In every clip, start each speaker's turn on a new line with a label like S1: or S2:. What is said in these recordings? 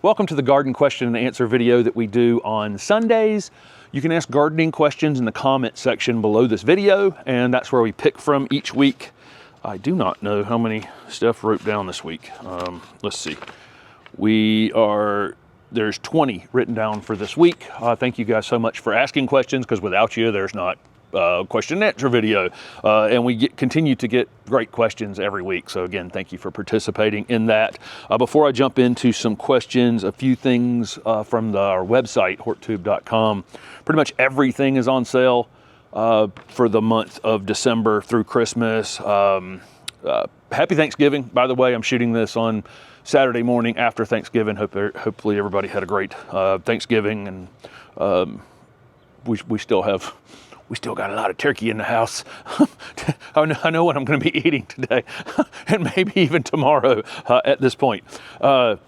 S1: Welcome to the garden question and answer video that we do on Sundays. You can ask gardening questions in the comment section below this video, and that's where we pick from each week. I do not know how many Steph wrote down this week. Let's see. There's 20 written down for this week. Thank you guys so much for asking questions, because without you, there's not question and answer video. And we continue to get great questions every week. So again, thank you for participating in that. Before I jump into some questions, a few things from our website, HortTube.com. Pretty much everything is on sale for the month of December through Christmas. Happy Thanksgiving, by the way. I'm shooting this on Saturday morning after Thanksgiving. Hopefully everybody had a great Thanksgiving, and we still got a lot of turkey in the house. I know what I'm going to be eating today, and maybe even tomorrow at this point. But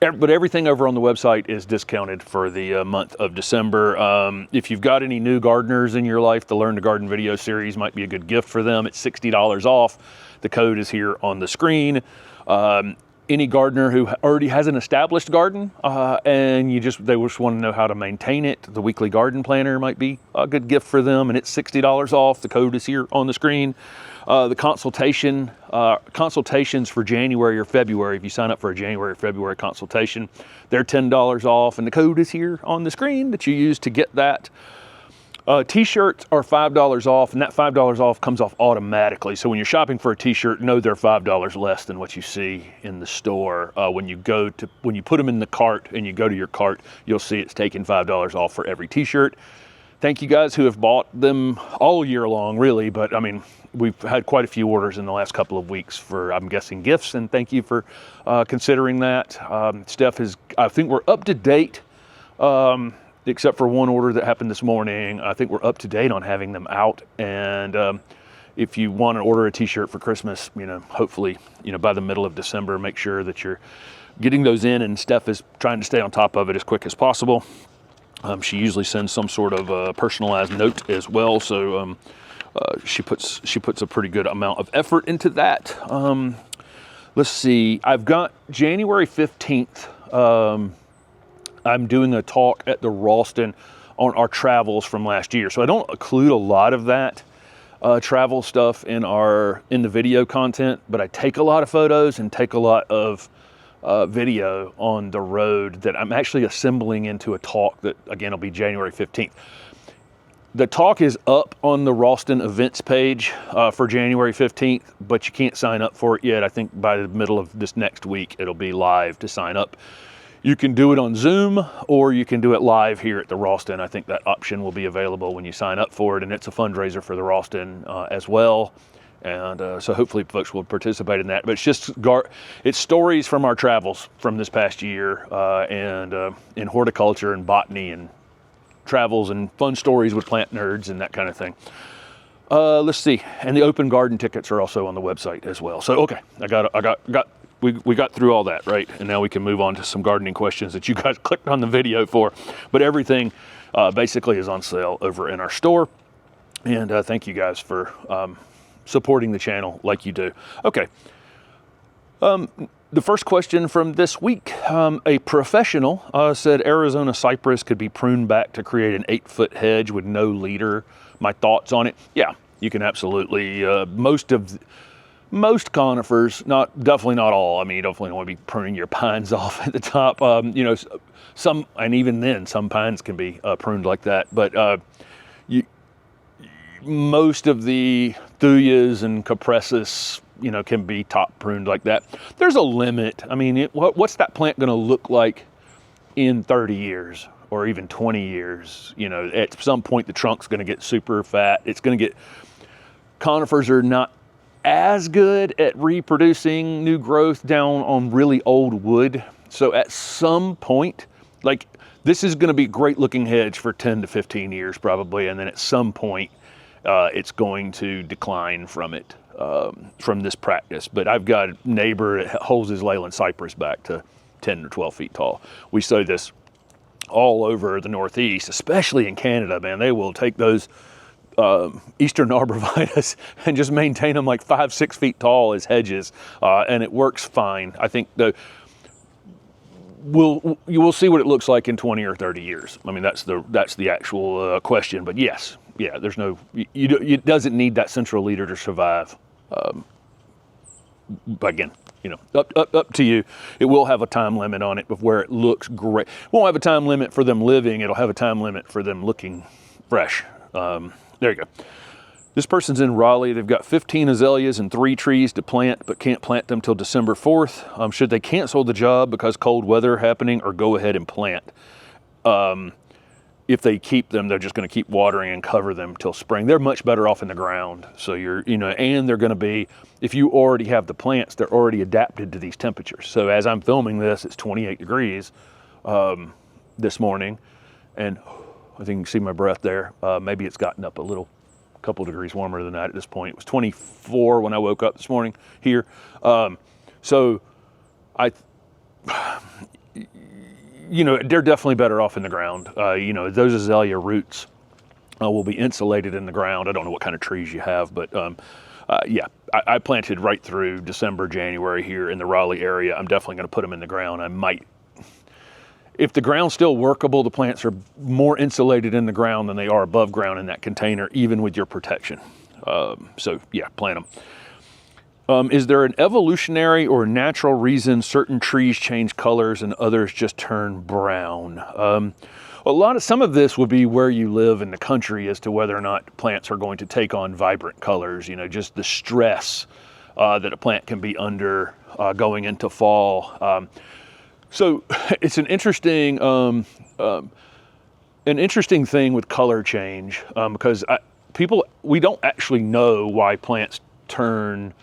S1: everything over on the website is discounted for the month of December. If you've got any new gardeners in your life, the Learn to Garden video series might be a good gift for them. It's $60 off. The code is here on the screen. Any gardener who already has an established garden and they just want to know how to maintain it, the weekly garden planner might be a good gift for them, and it's $60 off. The code is here on the screen. The consultations for January or February, if you sign up for a January or February consultation, they're $10 off, and the code is here on the screen that you use to get that. T-shirts are $5 off, and that $5 off comes off automatically. So when you're shopping for a t-shirt, know they're $5 less than what you see in the store. When you put them in the cart and you go to your cart, you'll see it's taking $5 off for every t-shirt. Thank you guys who have bought them all year long, really. But I mean, we've had quite a few orders in the last couple of weeks for, I'm guessing, gifts, and thank you for considering that. Steph I think we're up to date. Except for one order that happened this morning. I think we're up to date on having them out. And if you want to order a t-shirt for Christmas, hopefully, by the middle of December, make sure that you're getting those in, and Steph is trying to stay on top of it as quick as possible. She usually sends some sort of personalized note as well. So she puts a pretty good amount of effort into that. Let's see, I've got January 15th, I'm doing a talk at the Ralston on our travels from last year. So I don't include a lot of that travel stuff in the video content, but I take a lot of photos and take a lot of video on the road that I'm actually assembling into a talk that, again, will be January 15th. The talk is up on the Ralston events page for January 15th, but you can't sign up for it yet. I think by the middle of this next week, it'll be live to sign up. You can do it on Zoom, or you can do it live here at the Ralston. I think that option will be available when you sign up for it, and it's a fundraiser for the Ralston as well. And so hopefully folks will participate in that. But it's stories from our travels from this past year, and in horticulture and botany and travels and fun stories with plant nerds and that kind of thing. Let's see, and the open garden tickets are also on the website as well. So okay, we got through all that, right? And now we can move on to some gardening questions that you guys clicked on the video for. But everything basically is on sale over in our store. And thank you guys for supporting the channel like you do. Okay. The first question from this week, a professional said Arizona cypress could be pruned back to create an 8-foot hedge with no leader. My thoughts on it? Yeah, you can absolutely. Most conifers, definitely not all. I mean, you definitely don't want to be pruning your pines off at the top. Some, and even then, some pines can be pruned like that. But most of the thuyas and cupressus, can be top pruned like that. There's a limit. I mean, what's that plant going to look like in 30 years or even 20 years? At some point, the trunk's going to get super fat. Conifers are not as good at reproducing new growth down on really old wood. So at some point, this is going to be a great looking hedge for 10 to 15 years probably. And then at some point, it's going to decline from it, from this practice. But I've got a neighbor that holds his Leyland cypress back to 10 or 12 feet tall. We sow this all over the Northeast, especially in Canada, man. They will take those Eastern arborvitae and just maintain them like 5-6 feet tall as hedges, and it works fine. I think you will see what it looks like in 20 or 30 years. I mean, that's the actual question. But yes, yeah, there's no, it doesn't need that central leader to survive. But again, you know, up to you. It will have a time limit on it of where it looks great. It won't have a time limit for them living. It'll have a time limit for them looking fresh. There you go. This person's in Raleigh. They've got 15 azaleas and 3 trees to plant, but can't plant them till December 4th. Should they cancel the job because cold weather happening, or go ahead and plant? If they keep them, they're just going to keep watering and cover them till spring. They're much better off in the ground. So and they're going to be, if you already have the plants, they're already adapted to these temperatures. So as I'm filming this, it's 28 degrees this morning, and I think you can see my breath there. Maybe it's gotten up a couple degrees warmer than that at this point. It was 24 when I woke up this morning here. So they're definitely better off in the ground. Those azalea roots will be insulated in the ground. I don't know what kind of trees you have, but yeah, I planted right through December, January here in the Raleigh area. I'm definitely going to put them in the ground. I might, if the ground's still workable, the plants are more insulated in the ground than they are above ground in that container, even with your protection. So yeah, plant them. Is there an evolutionary or natural reason certain trees change colors and others just turn brown? Some of this would be where you live in the country as to whether or not plants are going to take on vibrant colors, just the stress that a plant can be under going into fall. So it's an interesting thing with color change because we don't actually know why plants turn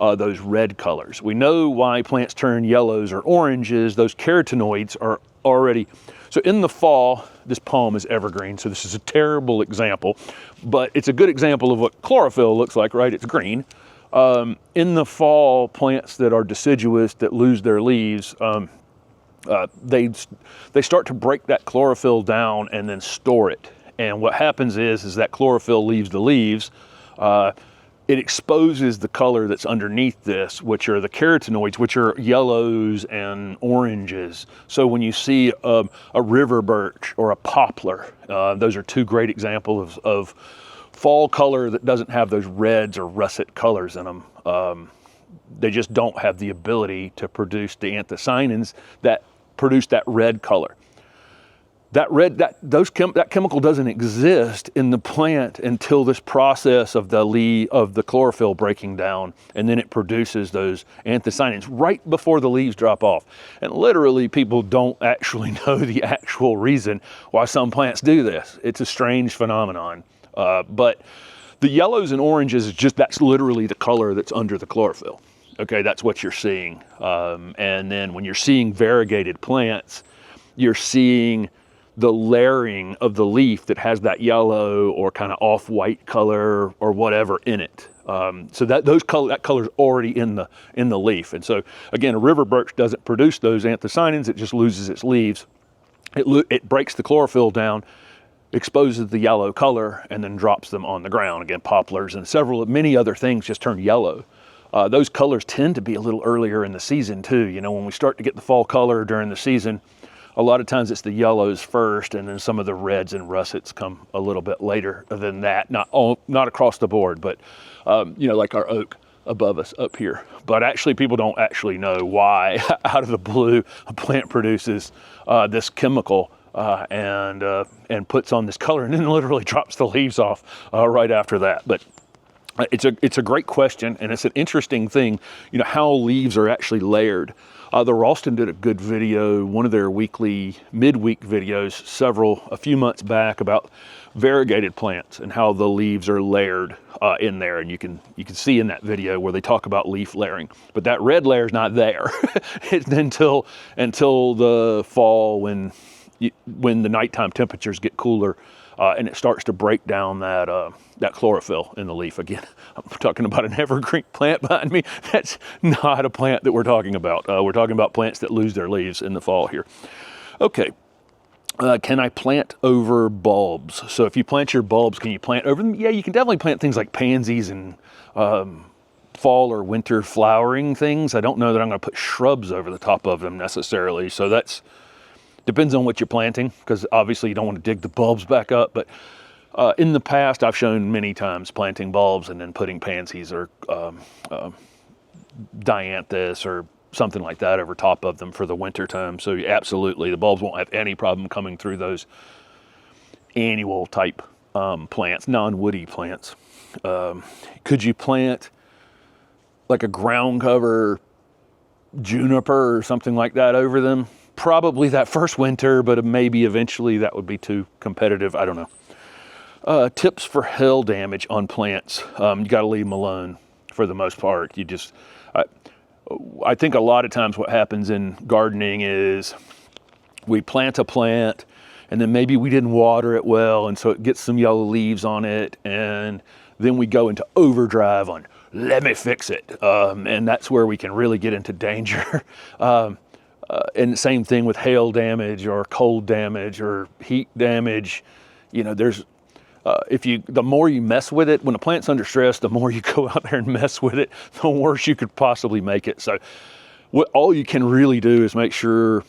S1: those red colors. We know why plants turn yellows or oranges. Those carotenoids are already, so in the fall, this palm is evergreen, so this is a terrible example, but it's a good example of what chlorophyll looks like, right? It's green. In the fall, plants that are deciduous, that lose their leaves, they start to break that chlorophyll down and then store it. And what happens is that chlorophyll leaves the leaves. It exposes the color that's underneath this, which are the carotenoids, which are yellows and oranges. So when you see a river birch or a poplar, those are 2 great examples of fall color that doesn't have those reds or russet colors in them. They just don't have the ability to produce the anthocyanins that produce that red color. That chemical doesn't exist in the plant until this process of the chlorophyll breaking down, and then it produces those anthocyanins right before the leaves drop off. And literally, people don't actually know the actual reason why some plants do this. It's a strange phenomenon, but the yellows and oranges that's literally the color that's under the chlorophyll. Okay, that's what you're seeing. And then when you're seeing variegated plants, you're seeing the layering of the leaf that has that yellow or kind of off-white color or whatever in it. So that color's already in the leaf. And so again, a river birch doesn't produce those anthocyanins, it just loses its leaves. It breaks the chlorophyll down, exposes the yellow color, and then drops them on the ground. Again, poplars and many other things just turn yellow. Those colors tend to be a little earlier in the season too. When we start to get the fall color during the season, a lot of times it's the yellows first, and then some of the reds and russets come a little bit later than that. Not across the board, but like our oak above us up here. But actually, people don't actually know why out of the blue a plant produces this chemical and puts on this color, and then literally drops the leaves off right after that. But it's a great question, and it's an interesting thing, how leaves are actually layered. The Ralston did a good video, one of their midweek videos, a few months back, about variegated plants and how the leaves are layered in there. And you can see in that video where they talk about leaf layering, but that red layer is not there until the fall when the nighttime temperatures get cooler. And it starts to break down that chlorophyll in the leaf. Again, I'm talking about an evergreen plant behind me. That's not a plant that we're talking about. We're talking about plants that lose their leaves in the fall here. Okay, can I plant over bulbs? So if you plant your bulbs, can you plant over them? Yeah, you can definitely plant things like pansies and fall or winter flowering things, I don't know that I'm going to put shrubs over the top of them necessarily. So that's depends on what you're planting, because obviously you don't want to dig the bulbs back up. But in the past, I've shown many times planting bulbs and then putting pansies or dianthus or something like that over top of them for the winter time. So absolutely, the bulbs won't have any problem coming through those annual type plants, non-woody plants. Could you plant like a ground cover juniper or something like that over them? Probably that first winter, but maybe eventually that would be too competitive. I don't know. Tips for hail damage on plants. You got to leave them alone for the most part. You just, I think a lot of times what happens in gardening is we plant a plant and then maybe we didn't water it well, and so it gets some yellow leaves on it, and then we go into overdrive on, let me fix it. And that's where we can really get into danger. And same thing with hail damage or cold damage or heat damage. You know, there's, the more you mess with it, when a plant's under stress, the more you go out there and mess with it, the worse you could possibly make it. So all you can really do is make sure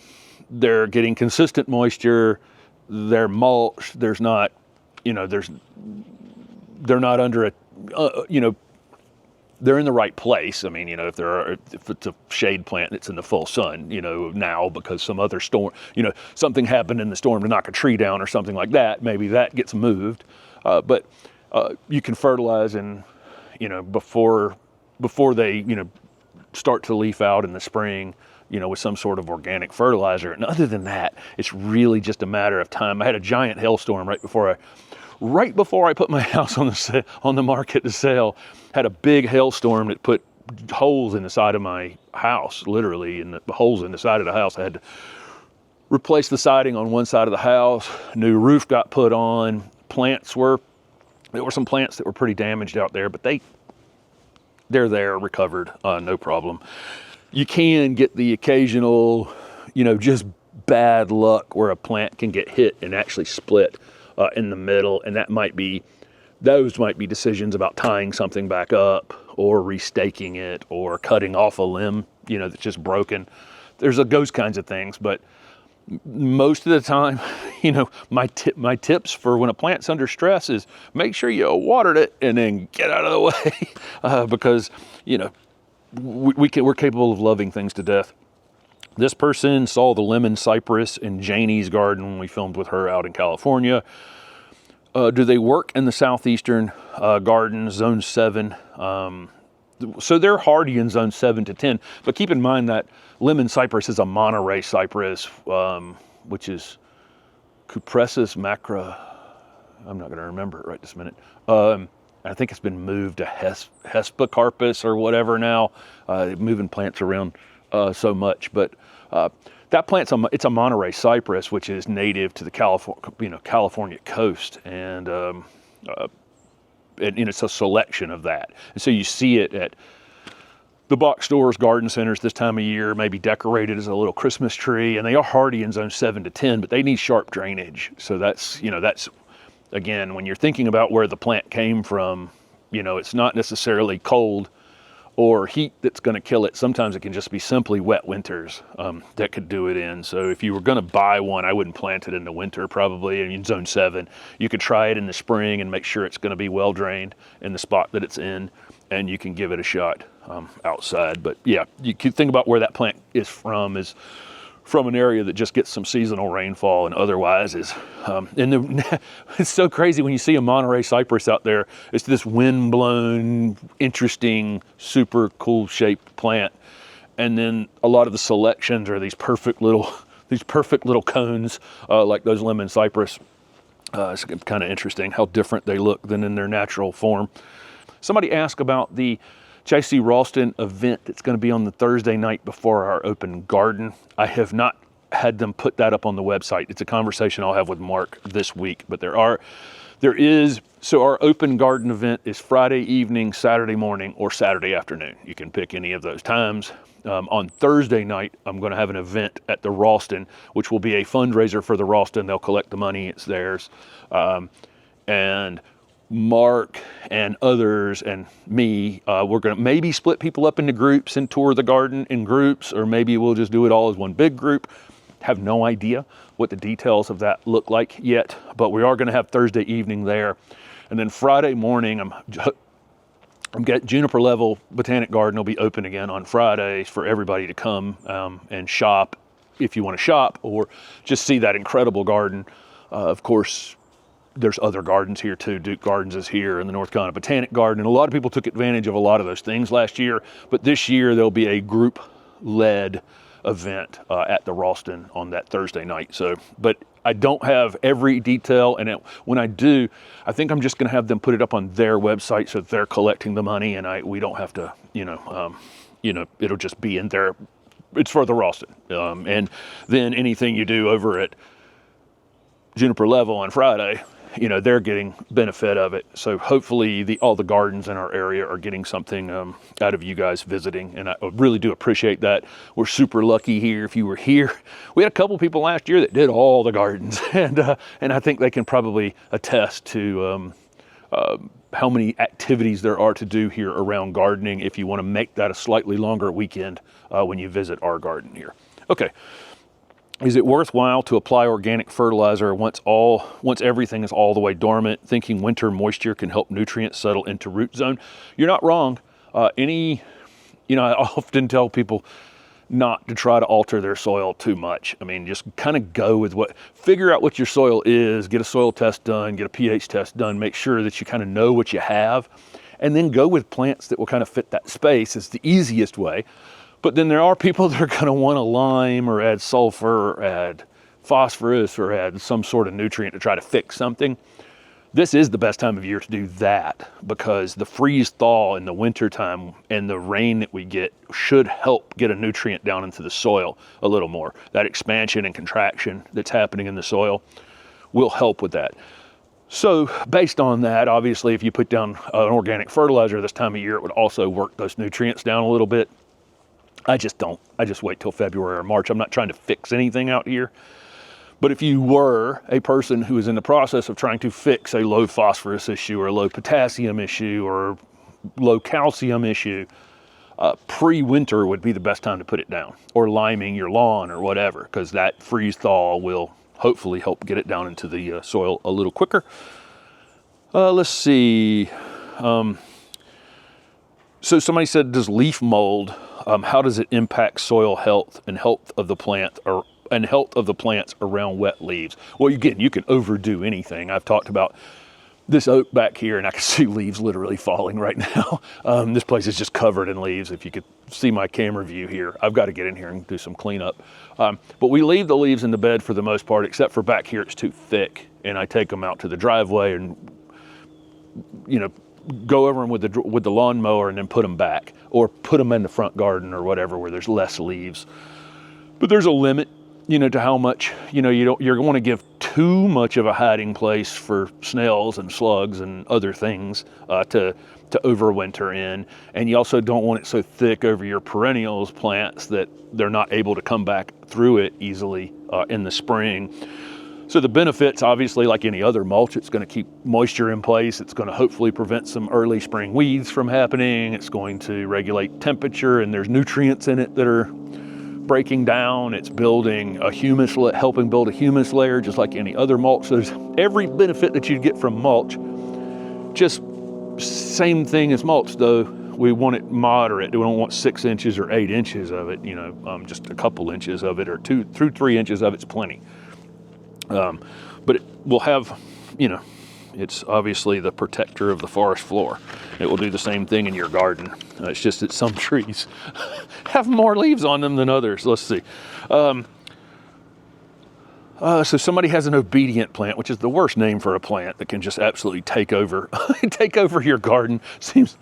S1: they're getting consistent moisture, they're mulch, there's not, you know, they're not under a, you know, they're in the right place. I mean, you know, if it's a shade plant that's in the full sun, you know, now because some other storm, you know, something happened in the storm to knock a tree down or something like that, maybe that gets moved. But you can fertilize and, you know, before they, you know, start to leaf out in the spring, you know, with some sort of organic fertilizer. And other than that, it's really just a matter of time. I had a giant hailstorm right before I put my house on the market to sell. Had a big hailstorm that put holes in the side of my house, literally, and the holes in the side of the house. I had to replace the siding on one side of the house. New roof got put on. There were some plants that were pretty damaged out there, but they're there, recovered, no problem. You can get the occasional, you know, just bad luck where a plant can get hit and actually split in the middle, and those might be decisions about tying something back up or restaking it or cutting off a limb, you know, that's just broken. There's those kinds of things, but most of the time, you know, my tips for when a plant's under stress is make sure you watered it and then get out of the way because, you know, we're capable of loving things to death. This person saw the lemon cypress in Janie's garden when we filmed with her out in California. Do they work in the southeastern garden, zone 7? So they're hardy in zone 7 to 10, but keep in mind that lemon cypress is a Monterey cypress, which is Cupressus macra. I'm not going to remember it right this minute. I think it's been moved to Hespecarpus or whatever now. Moving plants around so much, but that plant's it's a Monterey cypress, which is native to the California coast, and it's a selection of that. And so you see it at the box stores, garden centers this time of year, maybe decorated as a little Christmas tree, and they are hardy in zone 7 to 10, but they need sharp drainage. So that's, again, when you're thinking about where the plant came from, you know, it's not necessarily cold or heat that's going to kill it. Sometimes it can just be simply wet winters that could do it in. So if you were going to buy one, I wouldn't plant it in the winter probably in zone 7. You could try it in the spring and make sure it's going to be well drained in the spot that it's in, and you can give it a shot outside. But yeah, you can think about where that plant is from an area that just gets some seasonal rainfall and otherwise is, it's so crazy when you see a Monterey cypress out there. It's this wind-blown, interesting, super cool shaped plant. And then a lot of the selections are these perfect little cones, like those lemon cypress. It's kind of interesting how different they look than in their natural form. Somebody asked about the J.C. Ralston event that's going to be on the Thursday night before our open garden. I have not had them put that up on the website. It's a conversation I'll have with Mark this week, but so our open garden event is Friday evening, Saturday morning, or Saturday afternoon. You can pick any of those times. On Thursday night, I'm going to have an event at the Ralston, which will be a fundraiser for the Ralston. They'll collect the money, it's theirs. And Mark and others and me, we're going to maybe split people up into groups and tour the garden in groups, or maybe we'll just do it all as one big group. Have no idea what the details of that look like yet, but we are going to have Thursday evening there. And then Friday morning, I'm getting Juniper Level Botanic Garden will be open again on Fridays for everybody to come and shop if you want to shop, or just see that incredible garden. Of course, there's other gardens here too. Duke Gardens is here, and the North Carolina Botanic Garden. And a lot of people took advantage of a lot of those things last year, but this year there'll be a group-led event at the Ralston on that Thursday night. So, but I don't have every detail, and when I do, I think I'm just going to have them put it up on their website so that they're collecting the money, and we don't have to, it'll just be in there. It's for the Ralston, and then anything you do over at Juniper Level on Friday, they're getting benefit of it. So hopefully all the gardens in our area are getting something out of you guys visiting, and I really do appreciate that. We're super lucky here. If you were here, we had a couple people last year that did all the gardens, and I think they can probably attest to how many activities there are to do here around gardening if you want to make that a slightly longer weekend when you visit our garden here. Okay. Is it worthwhile to apply organic fertilizer once everything is all the way dormant, thinking winter moisture can help nutrients settle into root zone? You're not wrong. I often tell people not to try to alter their soil too much. I mean, just kind of go with figure out what your soil is, get a soil test done, get a pH test done, make sure that you kind of know what you have, and then go with plants that will kind of fit that space. It's the easiest way. But then there are people that are going to want to lime or add sulfur or add phosphorus or add some sort of nutrient to try to fix something. This is the best time of year to do that, because the freeze thaw in the wintertime and the rain that we get should help get a nutrient down into the soil a little more. That expansion and contraction that's happening in the soil will help with that. So based on that, obviously, if you put down an organic fertilizer this time of year, it would also work those nutrients down a little bit. I just don't. I just wait till February or March. I'm not trying to fix anything out here. But if you were a person who is in the process of trying to fix a low phosphorus issue or a low potassium issue or low calcium issue, pre-winter would be the best time to put it down, or liming your lawn or whatever, because that freeze thaw will hopefully help get it down into the soil a little quicker. Let's see. So somebody said, does leaf mold, how does it impact soil health and health of the plant and health of the plants around wet leaves? Well, again, you can overdo anything. I've talked about this oak back here, and I can see leaves literally falling right now. This place is just covered in leaves. If you could see my camera view here, I've got to get in here and do some cleanup. But we leave the leaves in the bed for the most part, except for back here, it's too thick. And I take them out to the driveway and, go over them with the lawnmower and then put them back, or put them in the front garden or whatever where there's less leaves. But there's a limit, to how much, you're going to give too much of a hiding place for snails and slugs and other things to overwinter in. And you also don't want it so thick over your perennials plants that they're not able to come back through it easily in the spring. So the benefits, obviously, like any other mulch, it's going to keep moisture in place. It's going to hopefully prevent some early spring weeds from happening. It's going to regulate temperature, and there's nutrients in it that are breaking down. It's building a humus, helping build a humus layer, just like any other mulch. So there's every benefit that you'd get from mulch. Just same thing as mulch, though. We want it moderate. We don't want 6 inches or 8 inches of it. Just a couple inches of it, or 2 through 3 inches of it's plenty. But it will have, it's obviously the protector of the forest floor. It will do the same thing in your garden. It's just that some trees have more leaves on them than others. Let's see. So somebody has an obedient plant, which is the worst name for a plant that can just absolutely take over your garden. Seems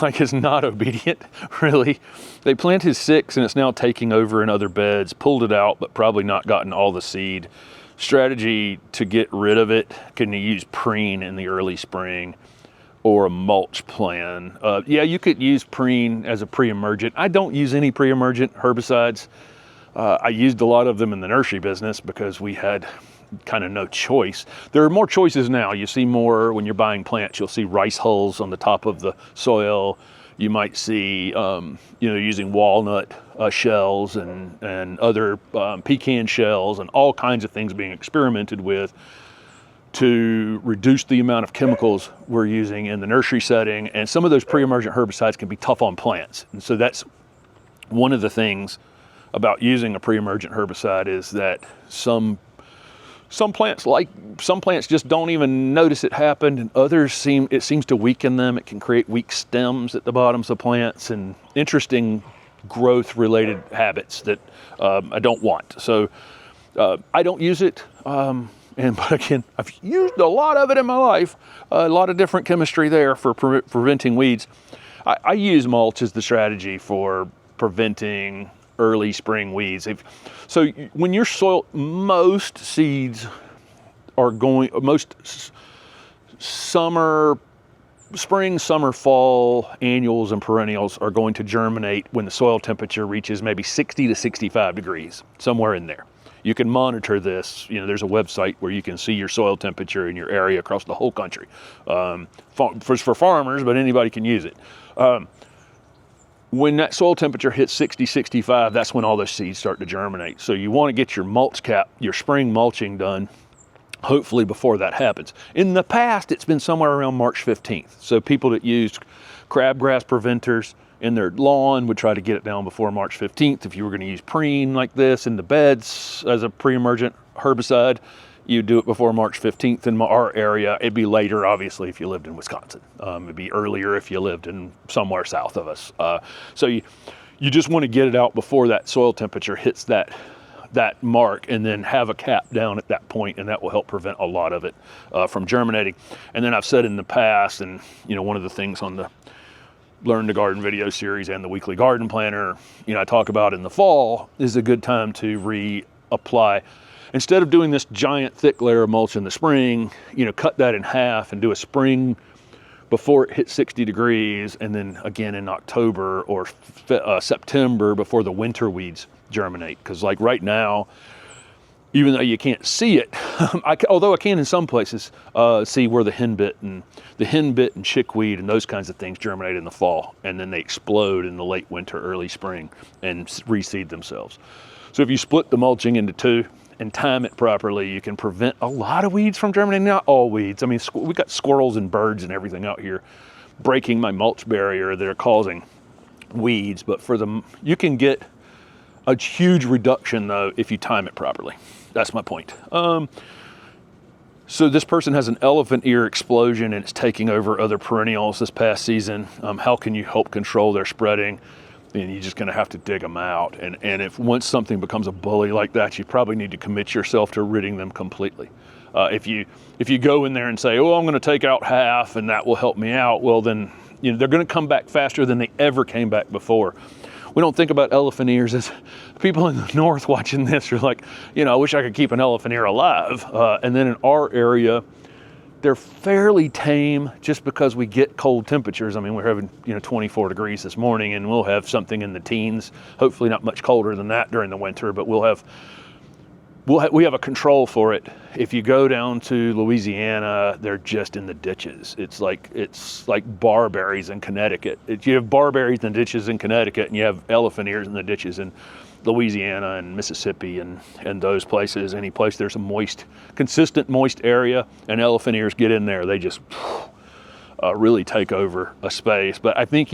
S1: like it's not obedient, really. They planted 6 and it's now taking over in other beds, pulled it out, but probably not gotten all the seed. Strategy to get rid of it: can you use preen in the early spring, or a mulch plan? Yeah, you could use preen as a pre-emergent. I don't use any pre-emergent herbicides. I used a lot of them in the nursery business because we had kind of no choice. There are more choices now. You see more when you're buying plants. You'll see rice hulls on the top of the soil. You might see, using walnut shells and other pecan shells and all kinds of things being experimented with to reduce the amount of chemicals we're using in the nursery setting. And some of those pre-emergent herbicides can be tough on plants. And so that's one of the things about using a pre-emergent herbicide, is that some plants just don't even notice it happened, and others it seems to weaken them. It can create weak stems at the bottoms of plants and interesting growth related habits that I don't want. So I don't use it. But again, I've used a lot of it in my life, a lot of different chemistry there for preventing weeds. I use mulch as the strategy for preventing early spring weeds. So when your soil, most seeds are spring, summer, fall annuals and perennials are going to germinate when the soil temperature reaches maybe 60 to 65 degrees, somewhere in there. You can monitor this. There's a website where you can see your soil temperature in your area across the whole country. For farmers, but anybody can use it. When that soil temperature hits 60, 65, that's when all those seeds start to germinate. So you want to get your mulch cap, your spring mulching done, hopefully before that happens. In the past, it's been somewhere around March 15th. So people that used crabgrass preventers in their lawn would try to get it down before March 15th. If you were going to use preen like this in the beds as a pre-emergent herbicide, you do it before March 15th. In our area, it'd be later, obviously, if you lived in Wisconsin. It'd be earlier if you lived in somewhere south of us. So you just want to get it out before that soil temperature hits that mark, and then have a cap down at that point, and that will help prevent a lot of it from germinating. And then I've said in the past, and one of the things on the Learn to Garden video series and the weekly garden planner, I talk about in the fall is a good time to reapply. Instead of doing this giant thick layer of mulch in the spring, cut that in half and do a spring before it hits 60 degrees, and then again in October or September before the winter weeds germinate. Because like right now, even though you can't see it, although I can in some places see where the henbit and chickweed and those kinds of things germinate in the fall, and then they explode in the late winter, early spring, and reseed themselves. So if you split the mulching into two and time it properly, you can prevent a lot of weeds from germinating. Not all weeds. I mean, we've got squirrels and birds and everything out here breaking my mulch barrier that are causing weeds, but you can get a huge reduction though if you time it properly. That's my point. So this person has an elephant ear explosion and it's taking over other perennials this past season. How can you help control their spreading? And you're just going to have to dig them out. And if once something becomes a bully like that, you probably need to commit yourself to ridding them completely. If you go in there and say, oh, I'm going to take out half and that will help me out, well then they're going to come back faster than they ever came back before. We don't think about elephant ears as people in the north watching this are like, I wish I could keep an elephant ear alive. And then in our area, they're fairly tame just because we get cold temperatures. I mean, we're having 24 degrees this morning, and we'll have something in the teens, hopefully not much colder than that during the winter, but we have a control for it. If you go down to Louisiana, they're just in the ditches. It's like barberries in Connecticut. You have barberries in the ditches in Connecticut, and you have elephant ears in the ditches in Louisiana and Mississippi and those places. Any place there's a consistent moist area, and elephant ears get in there. They just really take over a space. But I think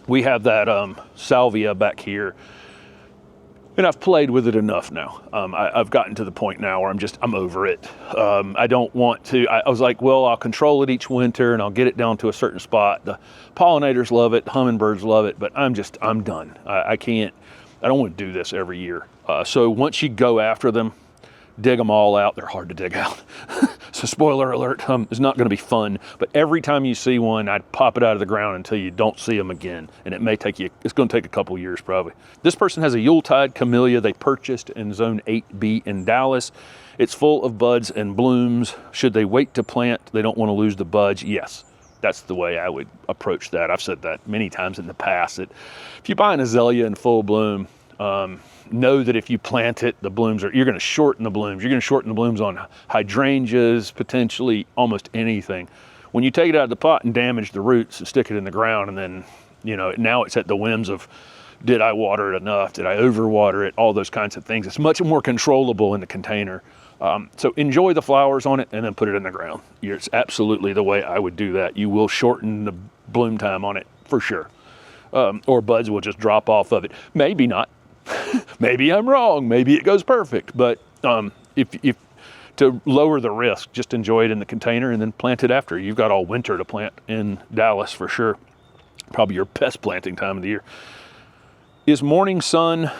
S1: we have that salvia back here. And I've played with it enough now. I've gotten to the point now where I'm over it. I don't want to. I was like, well, I'll control it each winter and I'll get it down to a certain spot. The pollinators love it, hummingbirds love it, but I'm done. I don't want to do this every year. So once you go after them, dig them all out. They're hard to dig out. So spoiler alert, it's not going to be fun. But every time you see one, I'd pop it out of the ground until you don't see them again. And it's going to take a couple years probably. This person has a Yuletide camellia they purchased in Zone 8B in Dallas. It's full of buds and blooms. Should they wait to plant? They don't want to lose the buds. Yes, that's the way I would approach that. I've said that many times in the past, that if you buy an azalea in full bloom, Know that if you plant it, the blooms you're going to shorten the blooms. You're going to shorten the blooms on hydrangeas, potentially almost anything. When you take it out of the pot and damage the roots and stick it in the ground, and then, now it's at the whims of, did I water it enough? Did I overwater it? All those kinds of things. It's much more controllable in the container. So enjoy the flowers on it and then put it in the ground. It's absolutely the way I would do that. You will shorten the bloom time on it for sure. Or buds will just drop off of it. Maybe not. Maybe I'm wrong. Maybe it goes perfect. But if to lower the risk, just enjoy it in the container and then plant it after. You've got all winter to plant in Dallas for sure. Probably your best planting time of the year. Is morning sun,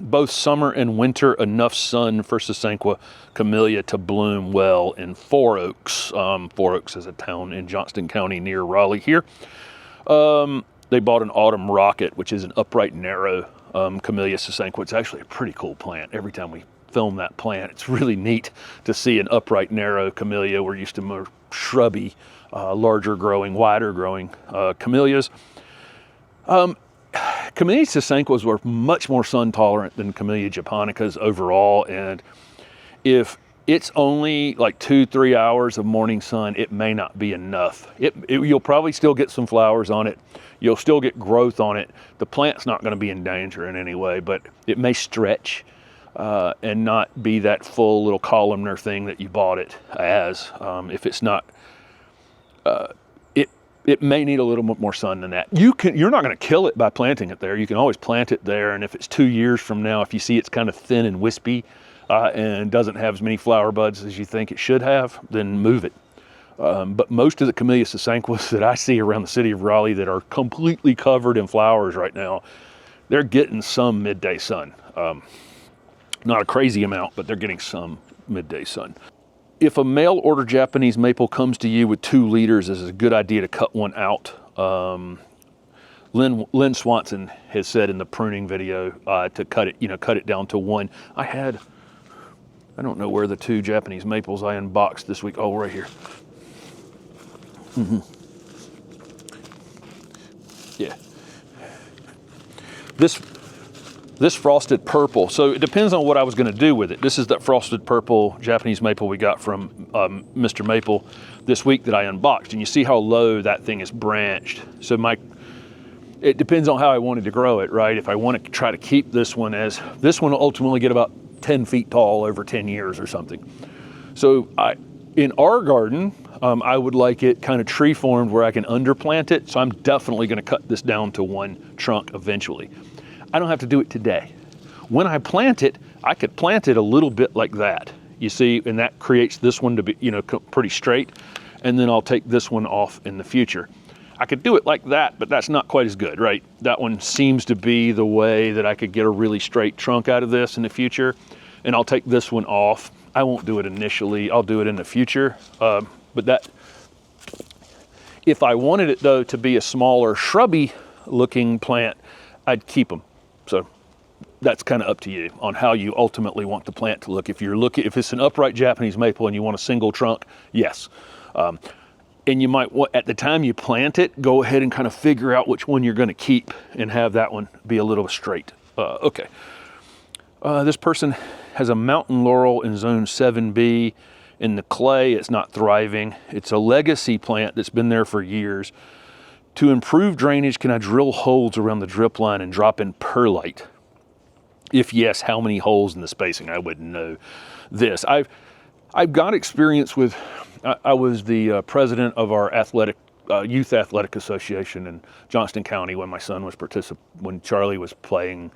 S1: both summer and winter, enough sun for Sasanqua camellia to bloom well in Four Oaks? Four Oaks is a town in Johnston County near Raleigh here. They bought an autumn rocket, which is an upright narrow camellia Sasanqua. It's actually a pretty cool plant. Every time we film that plant, it's really neat to see an upright narrow camellia. We're used to more shrubby, larger growing, wider growing camellias. Camellia Sasanquas were much more sun tolerant than Camellia japonicas overall, and if it's only like 2-3 hours of morning sun, it may not be enough. You'll probably still get some flowers on it. You'll still get growth on it. The plant's not going to be in danger in any way, but it may stretch and not be that full little columnar thing that you bought it as. If it's not, it may need a little bit more sun than that. You're not going to kill it by planting it there. You can always plant it there, and if it's 2 years from now, if you see it's kind of thin and wispy and doesn't have as many flower buds as you think it should have, then move it. But most of the Camellia Sasanquas that I see around the city of Raleigh that are completely covered in flowers right now, they're getting some midday sun. Not a crazy amount, but they're getting some midday sun. If a mail order Japanese maple comes to you with 2 liters, is it a good idea to cut one out? Lynn Swanson has said in the pruning video to cut it down to 1. I don't know where the 2 Japanese maples I unboxed this week. Oh, right here. Yeah. This frosted purple, so it depends on what I was going to do with it. This is that frosted purple Japanese maple we got from Mr. Maple this week that I unboxed, and you see how low that thing is branched. So it depends on how I wanted to grow it, right? If I want to try to keep this one will ultimately get about 10 feet tall over 10 years or something. So in our garden, I would like it kind of tree formed where I can underplant it. So I'm definitely going to cut this down to 1 trunk eventually. I don't have to do it today. When I plant it, I could plant it a little bit like that. You see, and that creates this one to be, pretty straight. And then I'll take this one off in the future. I could do it like that, but that's not quite as good, right? That one seems to be the way that I could get a really straight trunk out of this in the future. And I'll take this one off. I won't do it initially. I'll do it in the future. But if I wanted it though to be a smaller shrubby looking plant, I'd keep them. So that's kind of up to you on how you ultimately want the plant to look. If it's an upright Japanese maple and you want a single trunk, yes. And you might at the time you plant it, go ahead and kind of figure out which one you're going to keep and have that one be a little straight. Okay. This person has a mountain laurel in zone 7B. In the clay, it's not thriving. It's a legacy plant that's been there for years. To improve drainage, can I drill holes around the drip line and drop in perlite? If yes, how many holes in the spacing? I wouldn't know this. I've got experience with, I was the president of our youth athletic association in Johnston County when my son was when Charlie was playing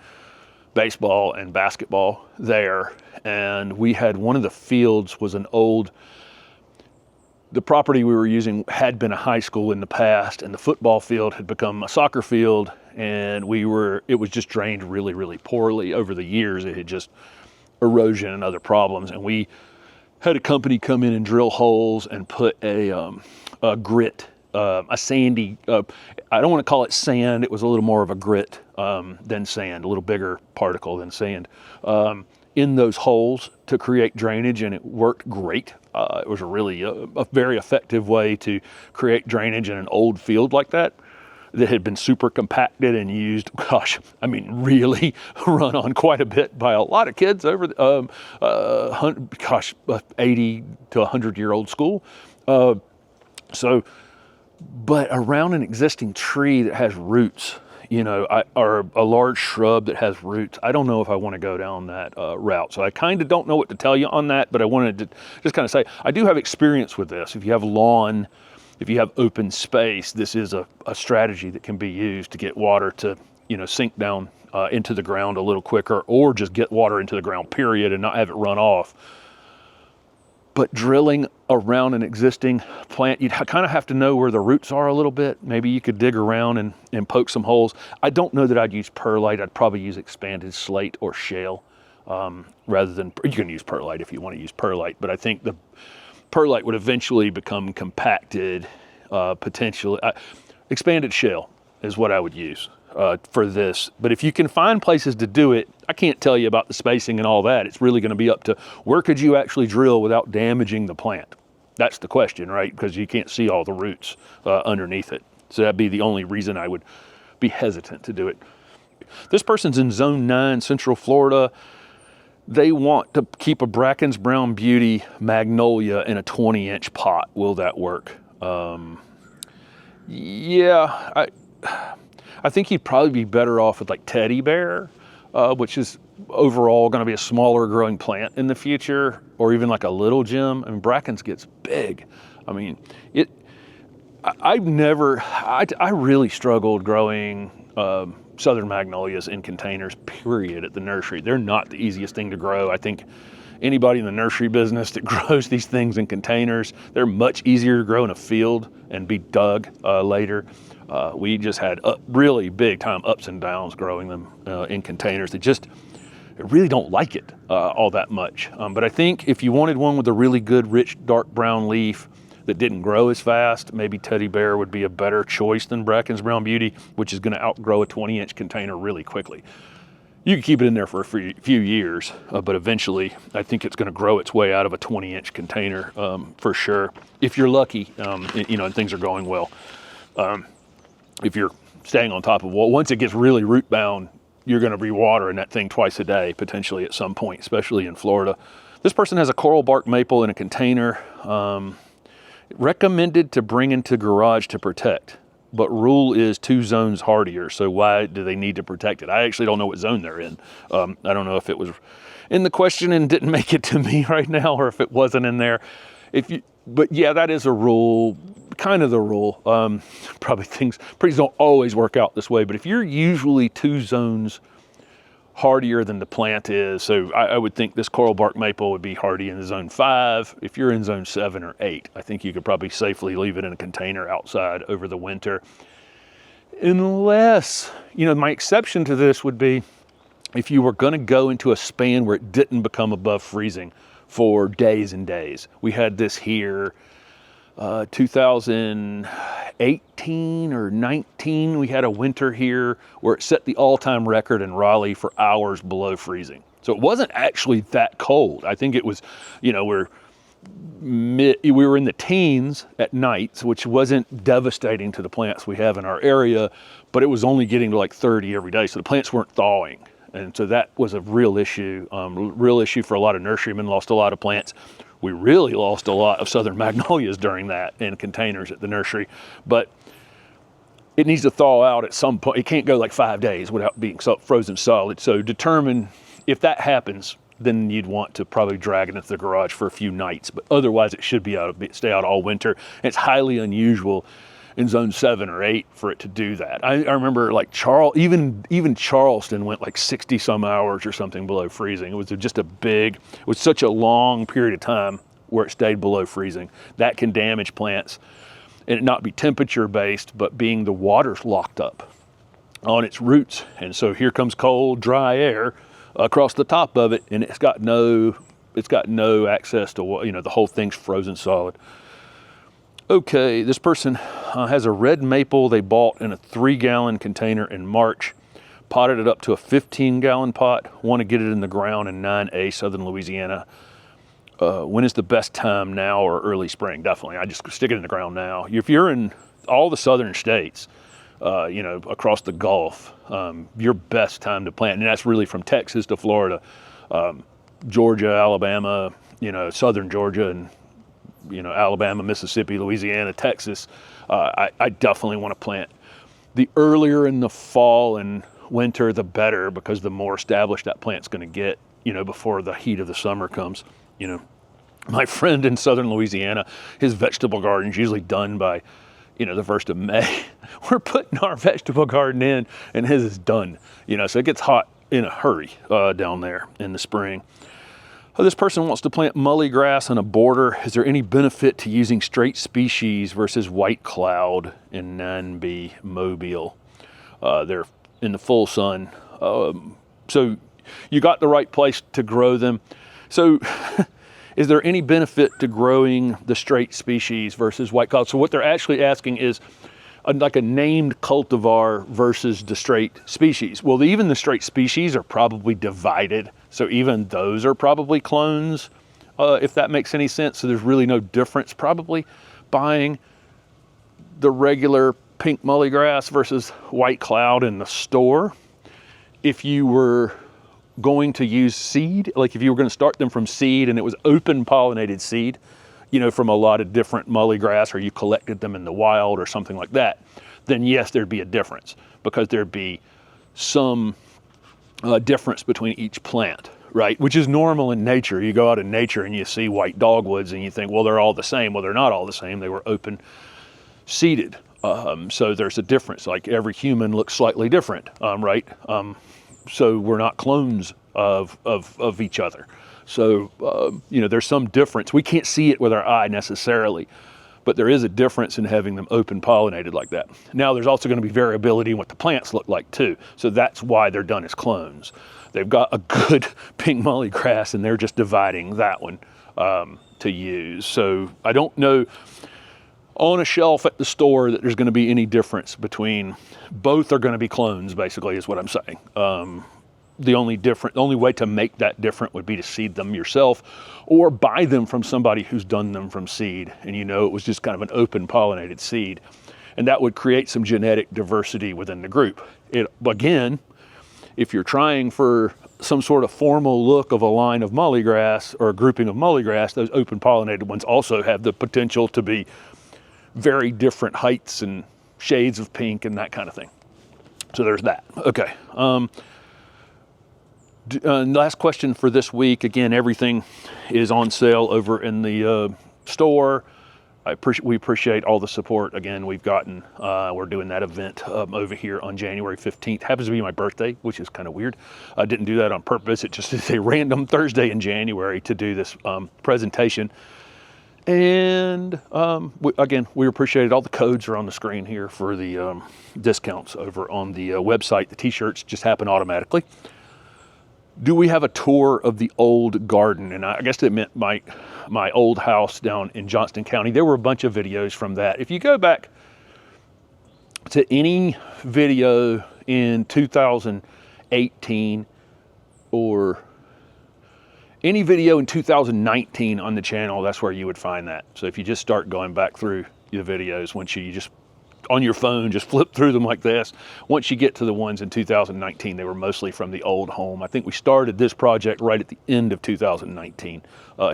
S1: baseball and basketball there. And we had one of the fields was the property we were using had been a high school in the past, and the football field had become a soccer field, and it was just drained really, really poorly over the years. It had just erosion and other problems, and we had a company come in and drill holes and put a grit, a sandy, I don't want to call it sand, it was a little more of a grit than sand, a little bigger particle than sand, in those holes to create drainage, and it worked great. It was a really a very effective way to create drainage in an old field like that. that had been super compacted and used, gosh, I mean, really run on quite a bit by a lot of kids over the, 80 to 100-year-old school. So, but around an existing tree that has roots, you know, or a large shrub that has roots, I don't know if I want to go down that route. So I kind of don't know what to tell you on that, but I wanted to just kind of say, I do have experience with this. If you have lawn, if you have open space, this is a strategy that can be used to get water to, you know, sink down into the ground a little quicker, or just get water into the ground, period, and not have it run off. But drilling around an existing plant, you'd kind of have to know where the roots are a little bit. Maybe you could dig around and poke some holes. I don't know that I'd use perlite. I'd probably use expanded slate or shale rather than, you can use perlite if you want to use perlite, but I think the perlite would eventually become compacted, potentially. Expanded shale is what I would use for this. But if you can find places to do it, I can't tell you about the spacing and all that. It's really going to be up to where could you actually drill without damaging the plant? That's the question, right? Because you can't see all the roots underneath it. So that'd be the only reason I would be hesitant to do it. This person's in Zone 9, Central Florida. They want to keep a Bracken's Brown Beauty Magnolia in a 20-inch pot. Will that work? Yeah, I think he'd probably be better off with like Teddy Bear, which is overall going to be a smaller growing plant in the future, or even like a Little Gem. I mean, Bracken's gets big. I mean, I really struggled growing Southern Magnolias in containers, period, at the nursery. They're not the easiest thing to grow. I think anybody in the nursery business that grows these things in containers, they're much easier to grow in a field and be dug later. We just had really big time ups and downs growing them in containers. I really don't like it all that much. But I think if you wanted one with a really good, rich, dark brown leaf that didn't grow as fast, maybe Teddy Bear would be a better choice than Bracken's Brown Beauty, which is going to outgrow a 20-inch container really quickly. You can keep it in there for a few years, but eventually I think it's going to grow its way out of a 20-inch container for sure, if you're lucky, you know, and things are going well. If you're staying on top of, well, once it gets really root bound, you're going to be watering that thing twice a day, potentially at some point, especially in Florida. This person has a coral bark maple in a container. Recommended to bring into garage to protect, but rule is 2 zones hardier. So why do they need to protect it? I actually don't know what zone they're in. I don't know if it was in the question and didn't make it to me right now, or if it wasn't in there. But yeah, that is a rule, kind of the rule. Probably things don't always work out this way, but if you're usually 2 zones hardier than the plant is, so I would think this coral bark maple would be hardy in zone 5. If you're in zone 7 or 8, I think you could probably safely leave it in a container outside over the winter. Unless, you know, my exception to this would be if you were going to go into a span where it didn't become above freezing for days and days. We had this here 2018 or 19, we had a winter here where it set the all-time record in Raleigh for hours below freezing. So it wasn't actually that cold. I think it was, you know, we were in the teens at nights, which wasn't devastating to the plants we have in our area, but it was only getting to like 30 every day. So the plants weren't thawing. And so that was a real issue for a lot of nurserymen, lost a lot of plants. We really lost a lot of Southern Magnolias during that in containers at the nursery, but it needs to thaw out at some point. It can't go like 5 days without being frozen solid. So determine if that happens, then you'd want to probably drag it into the garage for a few nights, but otherwise it should stay out all winter. And it's highly unusual in zone 7 or 8 for it to do that. I remember like even Charleston went like 60 some hours or something below freezing. It was such a long period of time where it stayed below freezing. That can damage plants and it not be temperature based, but being the water's locked up on its roots. And so here comes cold, dry air across the top of it, and it's got no access to, you know, the whole thing's frozen solid. Okay, this person has a red maple they bought in a 3-gallon container in March, potted it up to a 15-gallon pot, want to get it in the ground in 9A, Southern Louisiana. When is the best time, now or early spring? Definitely, I just stick it in the ground now. If you're in all the southern states, you know, across the Gulf, your best time to plant, and that's really from Texas to Florida, Georgia, Alabama, you know, southern Georgia, and, you know, Alabama, Mississippi, Louisiana, Texas, I definitely want to plant. The earlier in the fall and winter, the better, because the more established that plant's going to get, you know, before the heat of the summer comes. You know, my friend in southern Louisiana, his vegetable garden's usually done by, you know, the 1st of May. We're putting our vegetable garden in and his is done, you know, so it gets hot in a hurry down there in the spring. This person wants to plant mully grass on a border. Is there any benefit to using straight species versus white cloud in Nanby, Mobile? They're in the full sun. So you got the right place to grow them. So is there any benefit to growing the straight species versus white cloud? So what they're actually asking is like a named cultivar versus the straight species. Well, even the straight species are probably divided. So even those are probably clones, if that makes any sense. So there's really no difference probably buying the regular pink mully grass versus white cloud in the store. If you were going to use seed, like if you were going to start them from seed and it was open pollinated seed, you know, from a lot of different mully grass, or you collected them in the wild or something like that, then yes, there'd be a difference, because there'd be some difference between each plant, right? Which is normal in nature. You go out in nature and you see white dogwoods and you think, well, they're all the same. Well, they're not all the same. They were open seeded. So there's a difference. Like every human looks slightly different, right? So we're not clones of each other. So, you know, there's some difference. We can't see it with our eye necessarily, but there is a difference in having them open pollinated like that. Now, there's also going to be variability in what the plants look like too. So that's why they're done as clones. They've got a good pink mully grass and they're just dividing that one to use. So I don't know on a shelf at the store that there's going to be any difference between, both are going to be clones basically is what I'm saying. The only way to make that different would be to seed them yourself or buy them from somebody who's done them from seed. And you know, it was just kind of an open pollinated seed. And that would create some genetic diversity within the group. Again, if you're trying for some sort of formal look of a line of mully grass or a grouping of mully grass, those open pollinated ones also have the potential to be very different heights and shades of pink and that kind of thing. So there's that. Okay. Last question for this week. Again, everything is on sale over in the store. We appreciate all the support again we've gotten. We're doing that event over here on January 15th. Happens to be my birthday, which is kind of weird. I didn't do that on purpose. It just is a random Thursday in January to do this presentation. And again, we appreciate it. All the codes are on the screen here for the discounts over on the website. The t-shirts just happen automatically. Do we have a tour of the old garden? And I guess it meant my old house down in Johnston County. There were a bunch of videos from that. If you go back to any video in 2018 or any video in 2019 on the channel, that's where you would find that. So if you just start going back through the videos, once you just on your phone, just flip through them like this. Once you get to the ones in 2019, they were mostly from the old home. I think we started this project right at the end of 2019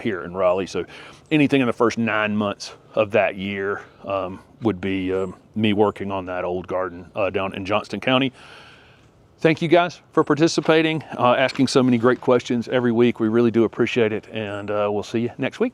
S1: here in Raleigh. So anything in the first 9 months of that year would be me working on that old garden down in Johnston County. Thank you guys for participating, asking so many great questions every week. We really do appreciate it, and we'll see you next week.